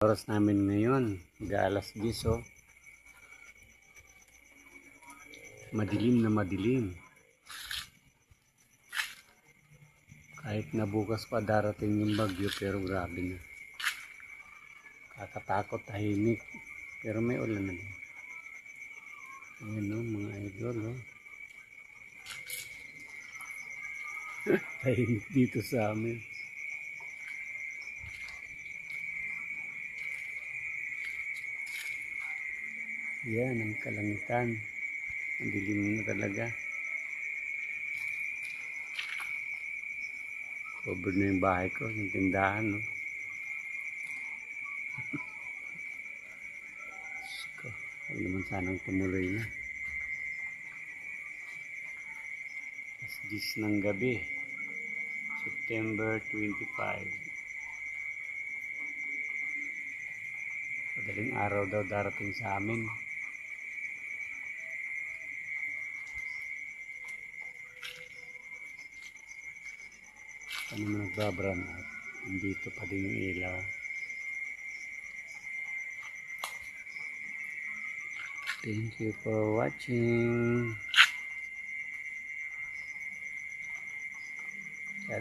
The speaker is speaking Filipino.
Oras namin ngayon, mag-aalas 10, oh. Madilim na madilim. Kahit na bukas pa darating yung bagyo, pero grabe na. Kakatakot, tahimik. Pero may ulan na din. Ayan, oh, mga idol, oh. Tahimik dito sa amin. Yan ang kalangitan. Ang dilim na talaga. Covered na yung bahay ko, yung tindahan, no. Huwag naman sanang tumuloy na. Alas 10 ng gabi, September 25. Madaling araw daw darating sa amin. Ano naman nagbabran out? Dito pa din yung ilaw. Thank you for watching.